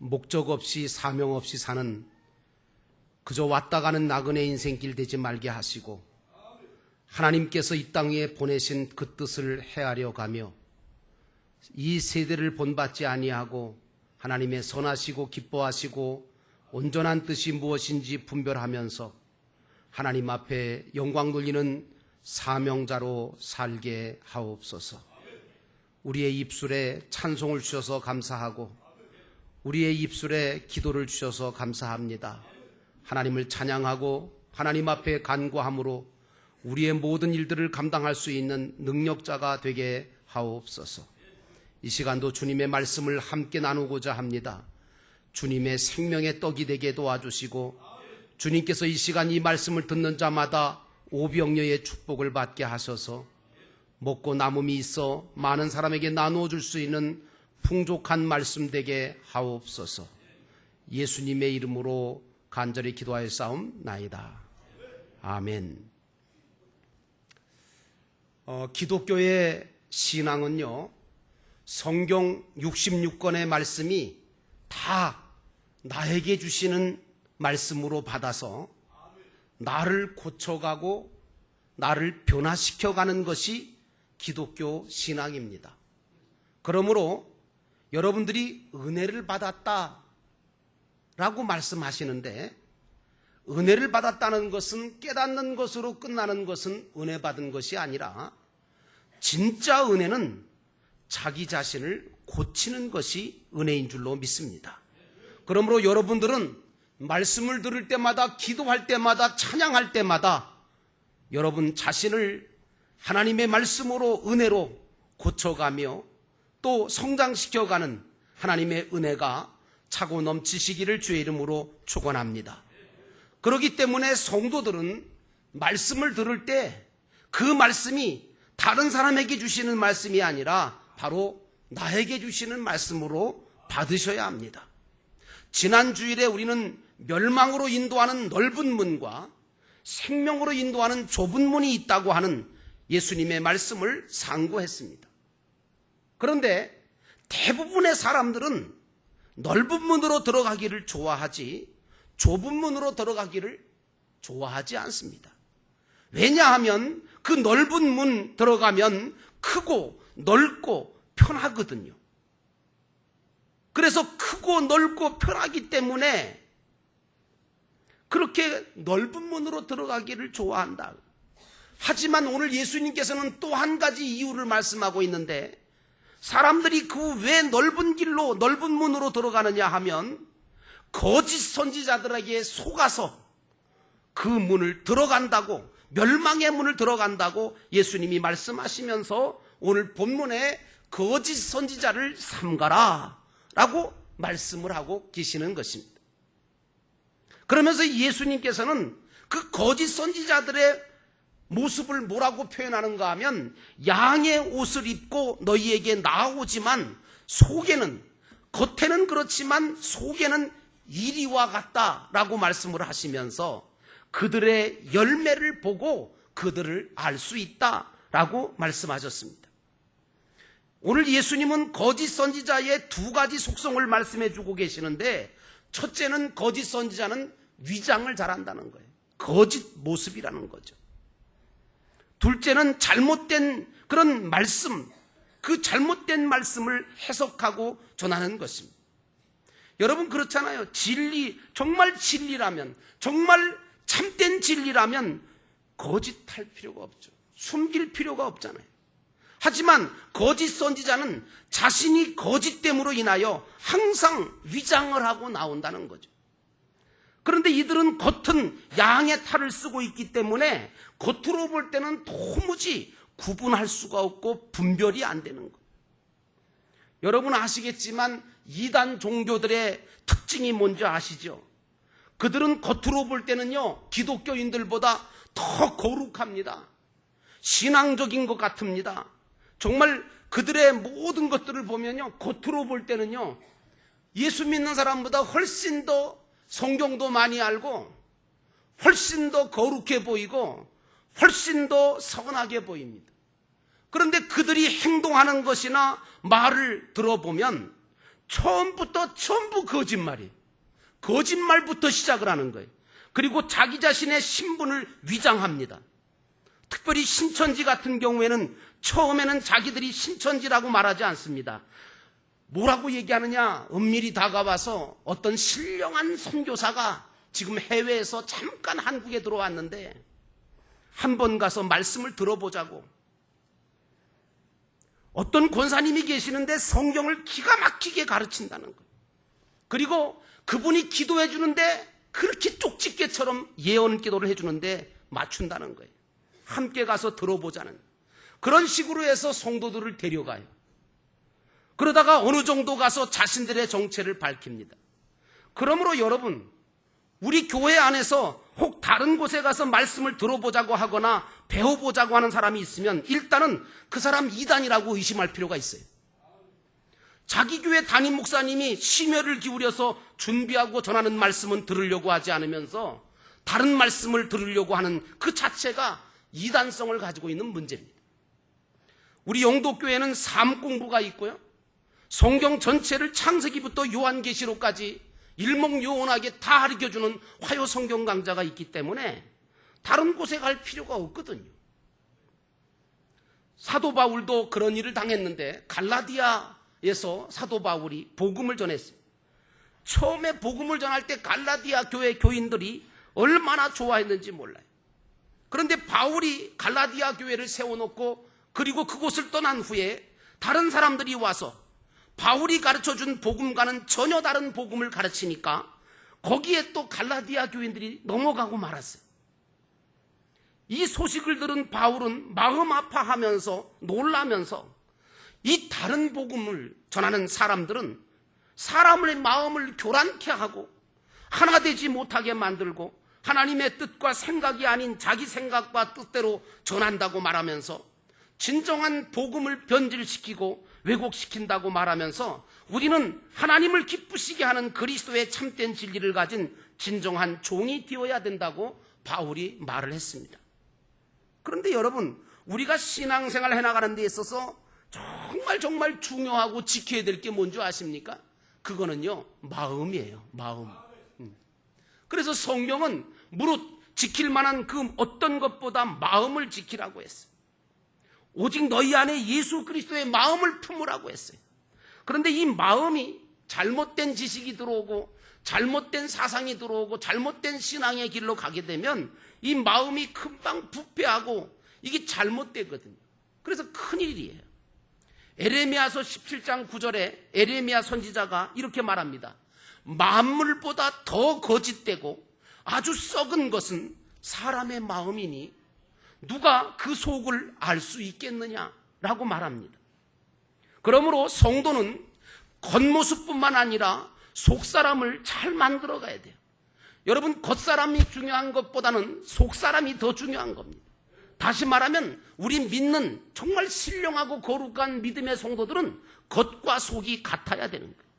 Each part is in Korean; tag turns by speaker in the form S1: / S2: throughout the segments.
S1: 목적 없이 사명 없이 사는 그저 왔다 가는 나그네 인생길 되지 말게 하시고 하나님께서 이 땅 위에 보내신 그 뜻을 헤아려 가며 이 세대를 본받지 아니하고 하나님의 선하시고 기뻐하시고 온전한 뜻이 무엇인지 분별하면서 하나님 앞에 영광 돌리는 사명자로 살게 하옵소서. 우리의 입술에 찬송을 주셔서 감사하고 우리의 입술에 기도를 주셔서 감사합니다. 하나님을 찬양하고 하나님 앞에 간구함으로 우리의 모든 일들을 감당할 수 있는 능력자가 되게 하옵소서. 이 시간도 주님의 말씀을 함께 나누고자 합니다. 주님의 생명의 떡이 되게 도와주시고 주님께서 이 시간 이 말씀을 듣는 자마다 오병이어의 축복을 받게 하셔서 먹고 남음이 있어 많은 사람에게 나누어 줄 수 있는 풍족한 말씀 되게 하옵소서. 예수님의 이름으로 간절히 기도하였사옵나이다. 아멘. 기독교의 신앙은요, 성경 66권의 말씀이 다 나에게 주시는 말씀으로 받아서 나를 고쳐가고 나를 변화시켜가는 것이 기독교 신앙입니다. 그러므로 여러분들이 은혜를 받았다라고 말씀하시는데, 은혜를 받았다는 것은 깨닫는 것으로 끝나는 것은 은혜 받은 것이 아니라 진짜 은혜는 자기 자신을 고치는 것이 은혜인 줄로 믿습니다. 그러므로 여러분들은 말씀을 들을 때마다, 기도할 때마다, 찬양할 때마다 여러분 자신을 하나님의 말씀으로, 은혜로 고쳐가며 또 성장시켜가는 하나님의 은혜가 차고 넘치시기를 주의 이름으로 축원합니다. 그렇기 때문에 성도들은 말씀을 들을 때 그 말씀이 다른 사람에게 주시는 말씀이 아니라 바로 나에게 주시는 말씀으로 받으셔야 합니다. 지난 주일에 우리는 멸망으로 인도하는 넓은 문과 생명으로 인도하는 좁은 문이 있다고 하는 예수님의 말씀을 상고했습니다. 그런데 대부분의 사람들은 넓은 문으로 들어가기를 좋아하지 좁은 문으로 들어가기를 좋아하지 않습니다. 왜냐하면 그 넓은 문 들어가면 크고 넓고 편하거든요. 그래서 크고 넓고 편하기 때문에 그렇게 넓은 문으로 들어가기를 좋아한다. 하지만 오늘 예수님께서는 또 한 가지 이유를 말씀하고 있는데, 사람들이 그 왜 넓은 길로 넓은 문으로 들어가느냐 하면 거짓 선지자들에게 속아서 그 문을 들어간다고, 멸망의 문을 들어간다고 예수님이 말씀하시면서 오늘 본문에 거짓 선지자를 삼가라 라고 말씀을 하고 계시는 것입니다. 그러면서 예수님께서는 그 거짓 선지자들의 모습을 뭐라고 표현하는가 하면, 양의 옷을 입고 너희에게 나아오지만 속에는, 겉에는 그렇지만 속에는 이리와 같다라고 말씀을 하시면서 그들의 열매를 보고 그들을 알 수 있다라고 말씀하셨습니다. 오늘 예수님은 거짓 선지자의 두 가지 속성을 말씀해 주고 계시는데, 첫째는 거짓 선지자는 위장을 잘한다는 거예요. 거짓 모습이라는 거죠. 둘째는 잘못된 그런 말씀, 그 잘못된 말씀을 해석하고 전하는 것입니다. 여러분 그렇잖아요. 진리, 정말 진리라면, 정말 참된 진리라면 거짓할 필요가 없죠. 숨길 필요가 없잖아요. 하지만 거짓 선지자는 자신이 거짓됨으로 인하여 항상 위장을 하고 나온다는 거죠. 그런데 이들은 겉은 양의 탈을 쓰고 있기 때문에 겉으로 볼 때는 도무지 구분할 수가 없고 분별이 안 되는 거예요. 여러분 아시겠지만 이단 종교들의 특징이 뭔지 아시죠? 그들은 겉으로 볼 때는요, 기독교인들보다 더 거룩합니다. 신앙적인 것 같습니다. 정말 그들의 모든 것들을 보면요, 겉으로 볼 때는요, 예수 믿는 사람보다 훨씬 더 성경도 많이 알고 훨씬 더 거룩해 보이고 훨씬 더 선하게 보입니다. 그런데 그들이 행동하는 것이나 말을 들어보면 처음부터 전부 거짓말이에요. 거짓말부터 시작을 하는 거예요. 그리고 자기 자신의 신분을 위장합니다. 특별히 신천지 같은 경우에는 처음에는 자기들이 신천지라고 말하지 않습니다. 뭐라고 얘기하느냐? 은밀히 다가와서 어떤 신령한 선교사가 지금 해외에서 잠깐 한국에 들어왔는데 한번 가서 말씀을 들어보자고. 어떤 권사님이 계시는데 성경을 기가 막히게 가르친다는 거예요. 그리고 그분이 기도해 주는데 그렇게 쪽집게처럼 예언 기도를 해주는데 맞춘다는 거예요. 함께 가서 들어보자는, 그런 식으로 해서 성도들을 데려가요. 그러다가 어느 정도 가서 자신들의 정체를 밝힙니다. 그러므로 여러분, 우리 교회 안에서 혹 다른 곳에 가서 말씀을 들어보자고 하거나 배워보자고 하는 사람이 있으면 일단은 그 사람 이단이라고 의심할 필요가 있어요. 자기 교회 담임 목사님이 심혈을 기울여서 준비하고 전하는 말씀은 들으려고 하지 않으면서 다른 말씀을 들으려고 하는 그 자체가 이단성을 가지고 있는 문제입니다. 우리 영도교회는 삶 공부가 있고요, 성경 전체를 창세기부터 요한계시록까지 일목요연하게 다 가르쳐주는 화요 성경 강좌가 있기 때문에 다른 곳에 갈 필요가 없거든요. 사도 바울도 그런 일을 당했는데 갈라디아에서 사도 바울이 복음을 전했습니다. 처음에 복음을 전할 때 갈라디아 교회 교인들이 얼마나 좋아했는지 몰라요. 그런데 바울이 갈라디아 교회를 세워놓고 그리고 그곳을 떠난 후에 다른 사람들이 와서 바울이 가르쳐준 복음과는 전혀 다른 복음을 가르치니까 거기에 또 갈라디아 교인들이 넘어가고 말았어요. 이 소식을 들은 바울은 마음 아파하면서 놀라면서 이 다른 복음을 전하는 사람들은 사람의 마음을 교란케 하고 하나 되지 못하게 만들고 하나님의 뜻과 생각이 아닌 자기 생각과 뜻대로 전한다고 말하면서 진정한 복음을 변질시키고 왜곡시킨다고 말하면서 우리는 하나님을 기쁘시게 하는 그리스도의 참된 진리를 가진 진정한 종이 되어야 된다고 바울이 말을 했습니다. 그런데 여러분, 우리가 신앙생활 해나가는 데 있어서 정말 중요하고 지켜야 될 게 뭔지 아십니까? 그거는요, 마음이에요. 마음. 그래서 성경은 무릇 지킬 만한 그 어떤 것보다 마음을 지키라고 했어요. 오직 너희 안에 예수 그리스도의 마음을 품으라고 했어요. 그런데 이 마음이 잘못된 지식이 들어오고 잘못된 사상이 들어오고 잘못된 신앙의 길로 가게 되면 이 마음이 금방 부패하고 이게 잘못되거든요. 그래서 큰일이에요. 에레미야서 17장 9절에 에레미야 선지자가 이렇게 말합니다. 만물보다 더 거짓되고 아주 썩은 것은 사람의 마음이니 누가 그 속을 알 수 있겠느냐라고 말합니다. 그러므로 성도는 겉모습뿐만 아니라 속사람을 잘 만들어 가야 돼요. 여러분, 겉사람이 중요한 것보다는 속사람이 더 중요한 겁니다. 다시 말하면 우리 믿는 정말 신령하고 거룩한 믿음의 성도들은 겉과 속이 같아야 되는 거예요.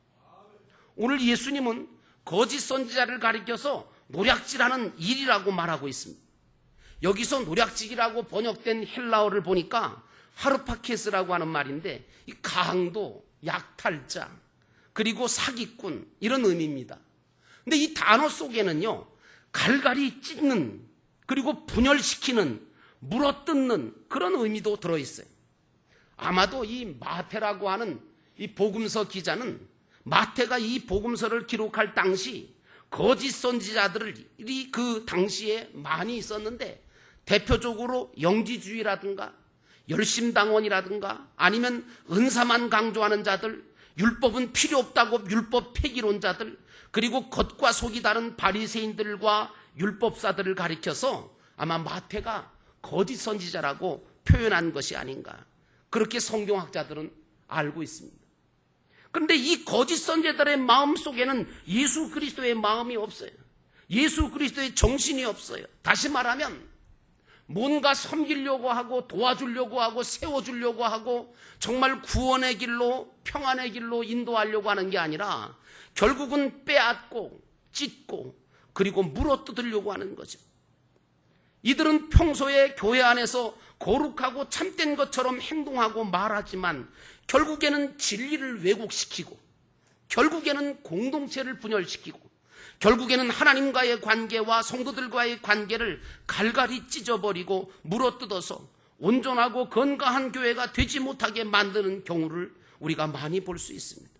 S1: 오늘 예수님은 거짓 선지자를 가리켜서 노략질하는 일이라고 말하고 있습니다. 여기서 노략질이라고 번역된 헬라어를 보니까 하르파케스라고 하는 말인데 이 강도, 약탈자, 그리고 사기꾼 이런 의미입니다. 근데 이 단어 속에는요, 갈갈이 찢는, 그리고 분열시키는, 물어뜯는 그런 의미도 들어있어요. 아마도 이 마태라고 하는 이 복음서 기자는 마태가 이 복음서를 기록할 당시 거짓 선지자들이 그 당시에 많이 있었는데 대표적으로 영지주의라든가 열심당원이라든가 아니면 은사만 강조하는 자들, 율법은 필요 없다고 율법 폐기론자들, 그리고 겉과 속이 다른 바리새인들과 율법사들을 가리켜서 아마 마태가 거짓 선지자라고 표현한 것이 아닌가, 그렇게 성경학자들은 알고 있습니다. 그런데 이 거짓 선지자들의 마음 속에는 예수 그리스도의 마음이 없어요. 예수 그리스도의 정신이 없어요. 다시 말하면 뭔가 섬기려고 하고 도와주려고 하고 세워주려고 하고 정말 구원의 길로 평안의 길로 인도하려고 하는 게 아니라 결국은 빼앗고 찢고 그리고 물어뜯으려고 하는 거죠. 이들은 평소에 교회 안에서 거룩하고 참된 것처럼 행동하고 말하지만 결국에는 진리를 왜곡시키고 결국에는 공동체를 분열시키고 결국에는 하나님과의 관계와 성도들과의 관계를 갈갈이 찢어버리고 물어뜯어서 온전하고 건강한 교회가 되지 못하게 만드는 경우를 우리가 많이 볼 수 있습니다.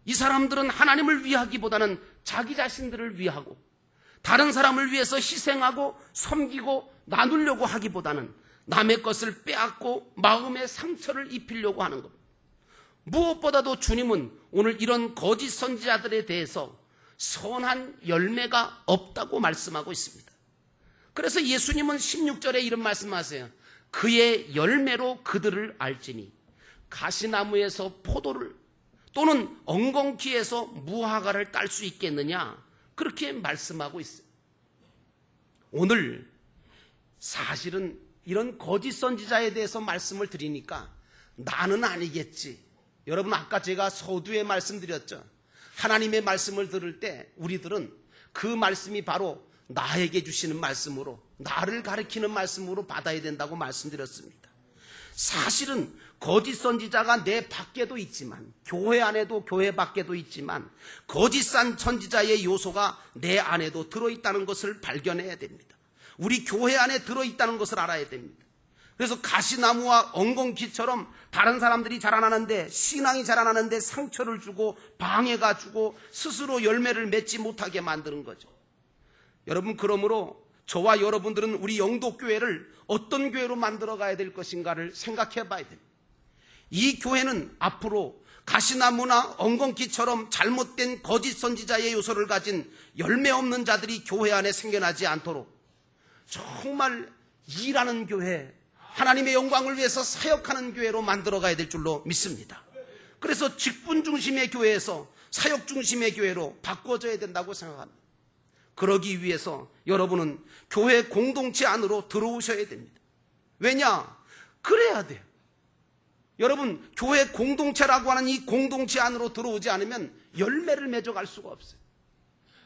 S1: 이 사람들은 하나님을 위하기보다는 자기 자신들을 위하고 다른 사람을 위해서 희생하고 섬기고 나누려고 하기보다는 남의 것을 빼앗고 마음의 상처를 입히려고 하는 겁니다. 무엇보다도 주님은 오늘 이런 거짓 선지자들에 대해서 선한 열매가 없다고 말씀하고 있습니다. 그래서 예수님은 16절에 이런 말씀하세요. 그의 열매로 그들을 알지니 가시나무에서 포도를 또는 엉겅퀴에서 무화과를 딸 수 있겠느냐, 그렇게 말씀하고 있어요. 오늘 사실은 이런 거짓 선지자에 대해서 말씀을 드리니까 나는 아니겠지. 여러분, 아까 제가 서두에 말씀드렸죠. 하나님의 말씀을 들을 때 우리들은 그 말씀이 바로 나에게 주시는 말씀으로, 나를 가리키는 말씀으로 받아야 된다고 말씀드렸습니다. 사실은 거짓 선지자가 내 밖에도 있지만, 교회 안에도 교회 밖에도 있지만 거짓 선지자의 요소가 내 안에도 들어있다는 것을 발견해야 됩니다. 우리 교회 안에 들어있다는 것을 알아야 됩니다. 그래서 가시나무와 엉겅퀴처럼 다른 사람들이 자라나는데, 신앙이 자라나는데 상처를 주고 방해가 주고 스스로 열매를 맺지 못하게 만드는 거죠. 여러분, 그러므로 저와 여러분들은 우리 영도교회를 어떤 교회로 만들어 가야 될 것인가를 생각해 봐야 됩니다. 이 교회는 앞으로 가시나무나 엉겅퀴처럼 잘못된 거짓 선지자의 요소를 가진 열매 없는 자들이 교회 안에 생겨나지 않도록 정말 일하는 교회, 하나님의 영광을 위해서 사역하는 교회로 만들어 가야 될 줄로 믿습니다. 그래서 직분 중심의 교회에서 사역 중심의 교회로 바꿔져야 된다고 생각합니다. 그러기 위해서 여러분은 교회 공동체 안으로 들어오셔야 됩니다. 왜냐? 그래야 돼요. 여러분, 교회 공동체라고 하는 이 공동체 안으로 들어오지 않으면 열매를 맺어갈 수가 없어요.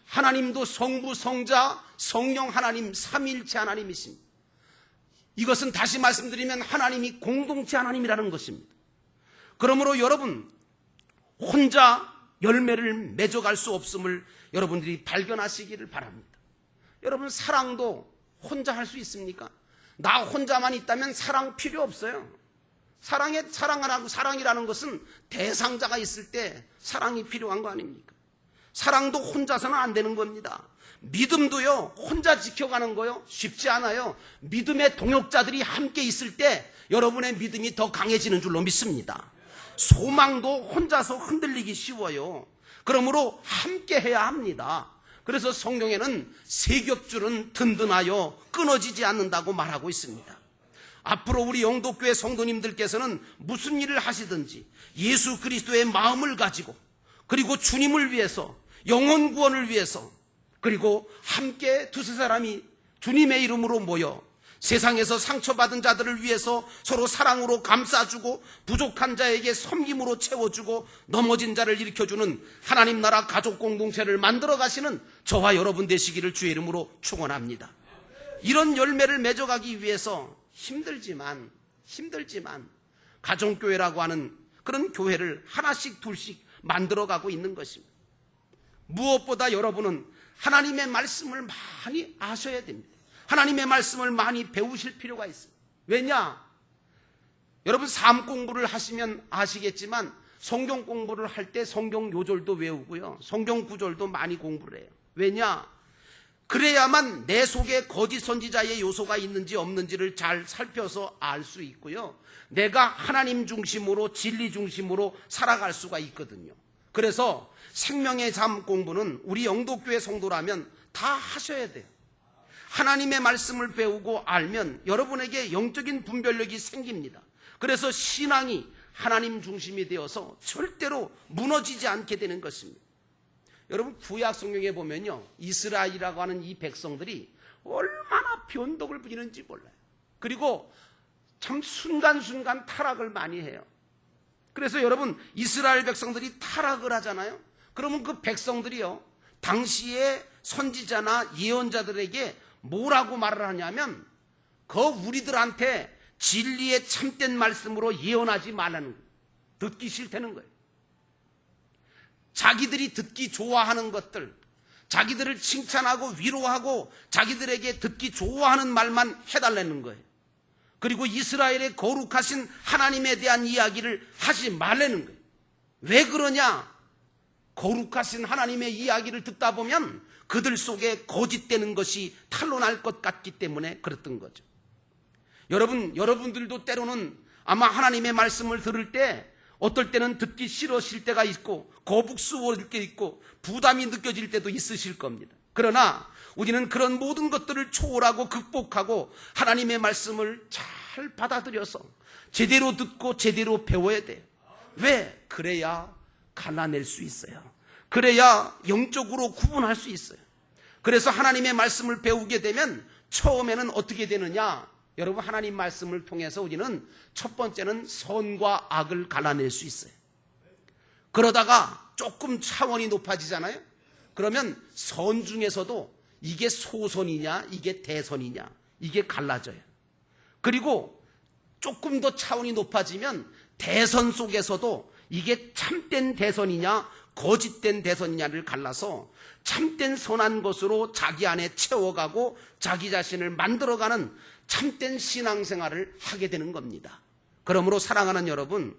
S1: 하나님도 성부, 성자, 성령 하나님, 삼위일체 하나님이십니다. 이것은 다시 말씀드리면 하나님이 공동체 하나님이라는 것입니다. 그러므로 여러분, 혼자 열매를 맺어갈 수 없음을 여러분들이 발견하시기를 바랍니다. 여러분, 사랑도 혼자 할 수 있습니까? 나 혼자만 있다면 사랑 필요 없어요. 사랑이라는 것은 대상자가 있을 때 사랑이 필요한 거 아닙니까? 사랑도 혼자서는 안 되는 겁니다. 믿음도요, 혼자 지켜가는 거요, 쉽지 않아요. 믿음의 동역자들이 함께 있을 때 여러분의 믿음이 더 강해지는 줄로 믿습니다. 소망도 혼자서 흔들리기 쉬워요. 그러므로 함께 해야 합니다. 그래서 성경에는 세겹줄은 든든하여 끊어지지 않는다고 말하고 있습니다. 앞으로 우리 영도교회 성도님들께서는 무슨 일을 하시든지 예수 그리스도의 마음을 가지고, 그리고 주님을 위해서, 영혼 구원을 위해서, 그리고 함께 두세 사람이 주님의 이름으로 모여 세상에서 상처받은 자들을 위해서 서로 사랑으로 감싸주고 부족한 자에게 섬김으로 채워주고 넘어진 자를 일으켜주는 하나님 나라 가족 공동체를 만들어 가시는 저와 여러분 되시기를 주의 이름으로 축원합니다. 이런 열매를 맺어가기 위해서 힘들지만 가정교회라고 하는 그런 교회를 하나씩 둘씩 만들어가고 있는 것입니다. 무엇보다 여러분은 하나님의 말씀을 많이 아셔야 됩니다. 하나님의 말씀을 많이 배우실 필요가 있습니다. 왜냐? 여러분, 삶 공부를 하시면 아시겠지만 성경 공부를 할 때 성경 요절도 외우고요, 성경 구절도 많이 공부를 해요. 왜냐? 그래야만 내 속에 거짓 선지자의 요소가 있는지 없는지를 잘 살펴서 알 수 있고요, 내가 하나님 중심으로 진리 중심으로 살아갈 수가 있거든요. 그래서 생명의 삶 공부는 우리 영도교회 성도라면 다 하셔야 돼요. 하나님의 말씀을 배우고 알면 여러분에게 영적인 분별력이 생깁니다. 그래서 신앙이 하나님 중심이 되어서 절대로 무너지지 않게 되는 것입니다. 여러분, 구약 성경에 보면요, 이스라엘이라고 하는 이 백성들이 얼마나 변덕을 부리는지 몰라요. 그리고 참 순간순간 타락을 많이 해요. 그래서 여러분, 이스라엘 백성들이 타락을 하잖아요. 그러면 그 백성들이요, 당시의 선지자나 예언자들에게 뭐라고 말을 하냐면, 우리들한테 진리의 참된 말씀으로 예언하지 말라는 거예요. 듣기 싫다는 거예요. 자기들이 듣기 좋아하는 것들, 자기들을 칭찬하고 위로하고 자기들에게 듣기 좋아하는 말만 해달라는 거예요. 그리고 이스라엘의 거룩하신 하나님에 대한 이야기를 하지 말라는 거예요. 왜 그러냐? 거룩하신 하나님의 이야기를 듣다 보면 그들 속에 거짓되는 것이 탄로날 것 같기 때문에 그랬던 거죠. 여러분들도 때로는 아마 하나님의 말씀을 들을 때 어떨 때는 듣기 싫으실 때가 있고 거북스러울 때 있고 부담이 느껴질 때도 있으실 겁니다. 그러나 우리는 그런 모든 것들을 초월하고 극복하고 하나님의 말씀을 잘 받아들여서 제대로 듣고 제대로 배워야 돼요. 왜? 그래야 갈라낼 수 있어요. 그래야 영적으로 구분할 수 있어요. 그래서 하나님의 말씀을 배우게 되면 처음에는 어떻게 되느냐? 여러분, 하나님 말씀을 통해서 우리는 첫 번째는 선과 악을 갈라낼 수 있어요. 그러다가 조금 차원이 높아지잖아요. 그러면 선 중에서도 이게 소선이냐 이게 대선이냐 이게 갈라져요. 그리고 조금 더 차원이 높아지면 대선 속에서도 이게 참된 대선이냐 거짓된 대선이냐를 갈라서 참된 선한 것으로 자기 안에 채워가고 자기 자신을 만들어가는 참된 신앙생활을 하게 되는 겁니다. 그러므로 사랑하는 여러분,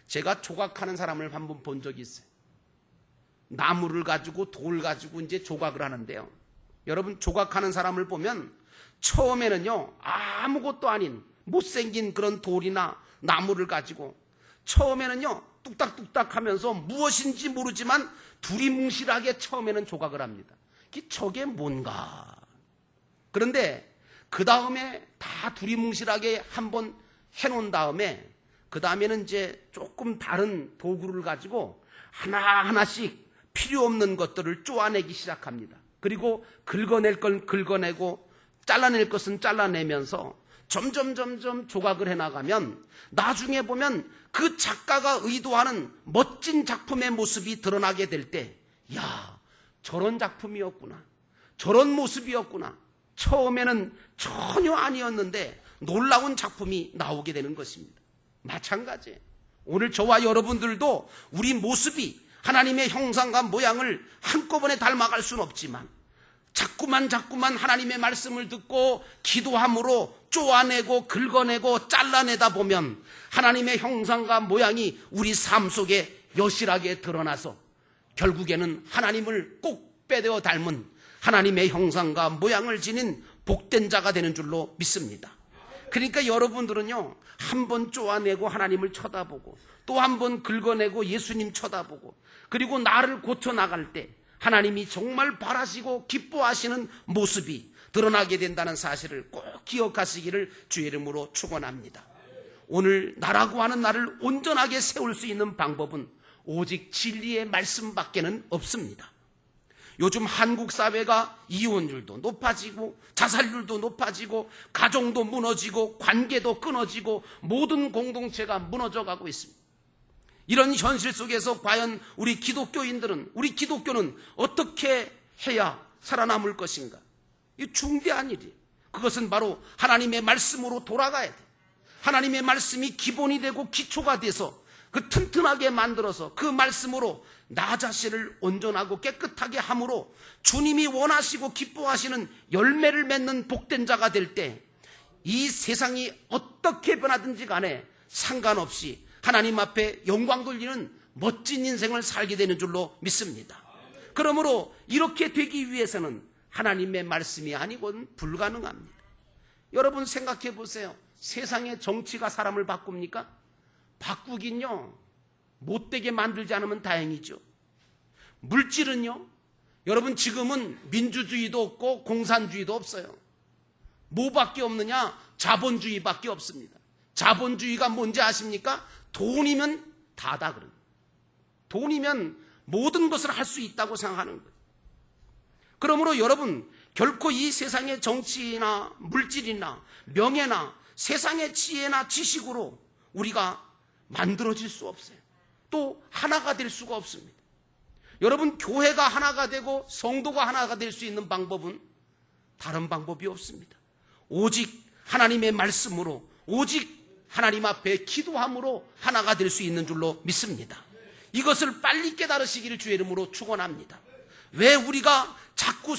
S1: 제가 조각하는 사람을 한번 본 적이 있어요. 나무를 가지고 돌 가지고 이제 조각을 하는데요. 여러분, 조각하는 사람을 보면 처음에는요, 아무것도 아닌 못생긴 그런 돌이나 나무를 가지고 처음에는요, 뚝딱뚝딱 하면서 무엇인지 모르지만 두리뭉실하게 처음에는 조각을 합니다. 저게 뭔가. 그런데 그 다음에 다 두리뭉실하게 한번 해놓은 다음에 그 다음에는 이제 조금 다른 도구를 가지고 하나하나씩 필요 없는 것들을 쪼아내기 시작합니다. 그리고 긁어낼 건 긁어내고 잘라낼 것은 잘라내면서 점점 조각을 해나가면 나중에 보면 그 작가가 의도하는 멋진 작품의 모습이 드러나게 될 때, 야, 저런 작품이었구나, 저런 모습이었구나, 처음에는 전혀 아니었는데 놀라운 작품이 나오게 되는 것입니다. 마찬가지예요. 오늘 저와 여러분들도 우리 모습이 하나님의 형상과 모양을 한꺼번에 닮아갈 수는 없지만 자꾸만 하나님의 말씀을 듣고 기도함으로 쪼아내고 긁어내고 잘라내다 보면 하나님의 형상과 모양이 우리 삶 속에 여실하게 드러나서 결국에는 하나님을 꼭 빼되어 닮은 하나님의 형상과 모양을 지닌 복된 자가 되는 줄로 믿습니다. 그러니까 여러분들은요, 한번 쪼아내고 하나님을 쳐다보고 또 한 번 긁어내고 예수님 쳐다보고 그리고 나를 고쳐나갈 때 하나님이 정말 바라시고 기뻐하시는 모습이 드러나게 된다는 사실을 꼭 기억하시기를 주의 이름으로 축원합니다. 오늘 나라고 하는 나를 온전하게 세울 수 있는 방법은 오직 진리의 말씀밖에는 없습니다. 요즘 한국 사회가 이혼율도 높아지고 자살률도 높아지고 가정도 무너지고 관계도 끊어지고 모든 공동체가 무너져가고 있습니다. 이런 현실 속에서 과연 우리 기독교는 어떻게 해야 살아남을 것인가? 이 중대한 일이에요. 그것은 바로 하나님의 말씀으로 돌아가야 돼. 하나님의 말씀이 기본이 되고 기초가 돼서 그 튼튼하게 만들어서 그 말씀으로 나 자신을 온전하고 깨끗하게 함으로 주님이 원하시고 기뻐하시는 열매를 맺는 복된 자가 될 때 이 세상이 어떻게 변하든지 간에 상관없이 하나님 앞에 영광 돌리는 멋진 인생을 살게 되는 줄로 믿습니다. 그러므로 이렇게 되기 위해서는 하나님의 말씀이 아니고는 불가능합니다. 여러분 생각해 보세요. 세상의 정치가 사람을 바꿉니까? 바꾸긴요, 못되게 만들지 않으면 다행이죠. 물질은요, 여러분 지금은 민주주의도 없고 공산주의도 없어요. 뭐밖에 없느냐? 자본주의밖에 없습니다. 자본주의가 뭔지 아십니까? 돈이면 다다 그럽니다. 돈이면 모든 것을 할 수 있다고 생각하는 거예요. 그러므로 여러분 결코 이 세상의 정치나 물질이나 명예나 세상의 지혜나 지식으로 우리가 만들어질 수 없어요. 또 하나가 될 수가 없습니다. 여러분 교회가 하나가 되고 성도가 하나가 될 수 있는 방법은 다른 방법이 없습니다. 오직 하나님의 말씀으로 오직 하나님 앞에 기도함으로 하나가 될 수 있는 줄로 믿습니다. 이것을 빨리 깨달으시기를 주의 이름으로 축원합니다. 왜 우리가 자꾸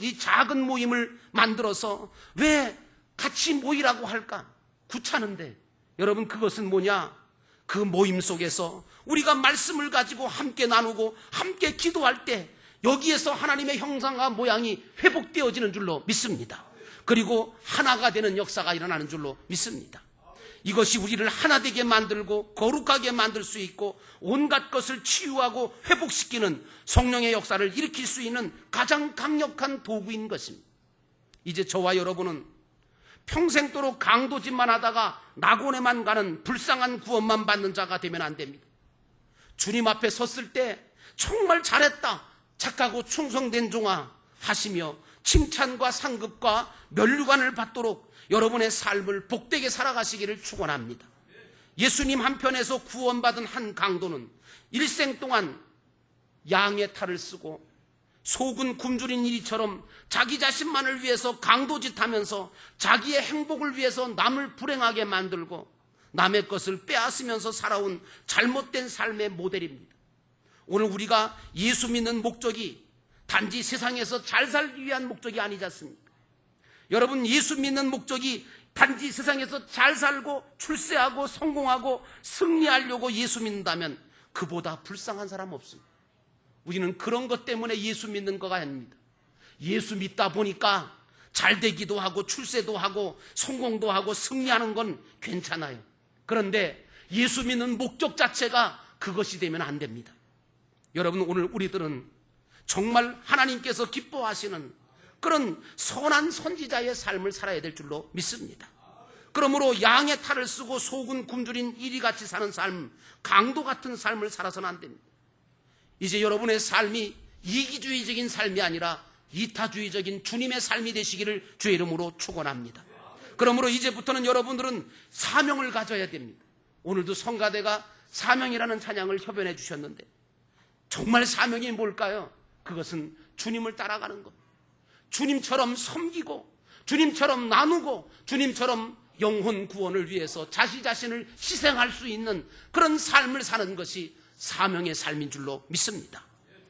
S1: 이 작은 모임을 만들어서 왜 같이 모이라고 할까? 귀찮은데. 여러분, 그것은 뭐냐? 그 모임 속에서 우리가 말씀을 가지고 함께 나누고 함께 기도할 때 여기에서 하나님의 형상과 모양이 회복되어지는 줄로 믿습니다. 그리고 하나가 되는 역사가 일어나는 줄로 믿습니다. 이것이 우리를 하나 되게 만들고 거룩하게 만들 수 있고 온갖 것을 치유하고 회복시키는 성령의 역사를 일으킬 수 있는 가장 강력한 도구인 것입니다. 이제 저와 여러분은 평생도록 강도짓만 하다가 낙원에만 가는 불쌍한 구원만 받는 자가 되면 안 됩니다. 주님 앞에 섰을 때 정말 잘했다, 착하고 충성된 종아 하시며 칭찬과 상급과 면류관을 받도록 여러분의 삶을 복되게 살아가시기를 축원합니다. 예수님 한편에서 구원받은 한 강도는 일생 동안 양의 탈을 쓰고 속은 굶주린 이리처럼 자기 자신만을 위해서 강도짓하면서 자기의 행복을 위해서 남을 불행하게 만들고 남의 것을 빼앗으면서 살아온 잘못된 삶의 모델입니다. 오늘 우리가 예수 믿는 목적이 단지 세상에서 잘 살기 위한 목적이 아니지 않습니까? 여러분, 예수 믿는 목적이 단지 세상에서 잘 살고 출세하고 성공하고 승리하려고 예수 믿는다면 그보다 불쌍한 사람 없습니다. 우리는 그런 것 때문에 예수 믿는 거가 아닙니다. 예수 믿다 보니까 잘 되기도 하고 출세도 하고 성공도 하고 승리하는 건 괜찮아요. 그런데 예수 믿는 목적 자체가 그것이 되면 안 됩니다. 여러분, 오늘 우리들은 정말 하나님께서 기뻐하시는 그런 선한 선지자의 삶을 살아야 될 줄로 믿습니다. 그러므로 양의 탈을 쓰고 속은 굶주린 이리같이 사는 삶, 강도 같은 삶을 살아서는 안 됩니다. 이제 여러분의 삶이 이기주의적인 삶이 아니라 이타주의적인 주님의 삶이 되시기를 주의 이름으로 축원합니다. 그러므로 이제부터는 여러분들은 사명을 가져야 됩니다. 오늘도 성가대가 사명이라는 찬양을 협연해 주셨는데 정말 사명이 뭘까요? 그것은 주님을 따라가는 것. 주님처럼 섬기고 주님처럼 나누고 주님처럼 영혼 구원을 위해서 자기 자신을 희생할 수 있는 그런 삶을 사는 것이 사명의 삶인 줄로 믿습니다.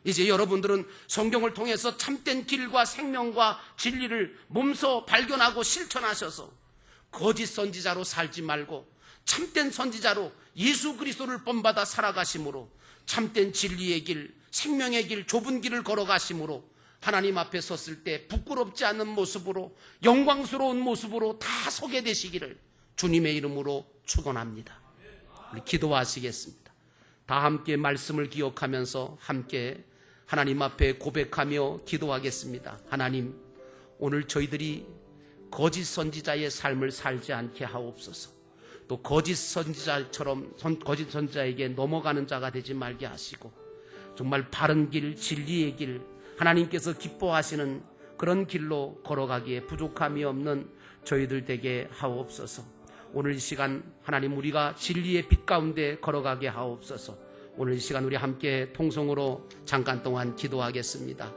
S1: 이제 여러분들은 성경을 통해서 참된 길과 생명과 진리를 몸소 발견하고 실천하셔서 거짓 선지자로 살지 말고 참된 선지자로 예수 그리스도를 본받아 살아가심으로 참된 진리의 길, 생명의 길, 좁은 길을 걸어가심으로 하나님 앞에 섰을 때 부끄럽지 않은 모습으로 영광스러운 모습으로 다 서게 되시기를 주님의 이름으로 축원합니다. 우리 기도하시겠습니다. 다 함께 말씀을 기억하면서 함께 하나님 앞에 고백하며 기도하겠습니다. 하나님, 오늘 저희들이 거짓 선지자의 삶을 살지 않게 하옵소서. 또 거짓 선지자처럼 거짓 선지자에게 넘어가는 자가 되지 말게 하시고 정말 바른 길, 진리의 길, 하나님께서 기뻐하시는 그런 길로 걸어가기에 부족함이 없는 저희들 되게 하옵소서. 오늘 이 시간 하나님, 우리가 진리의 빛 가운데 걸어가게 하옵소서. 오늘 이 시간 우리 함께 통성으로 잠깐 동안 기도하겠습니다.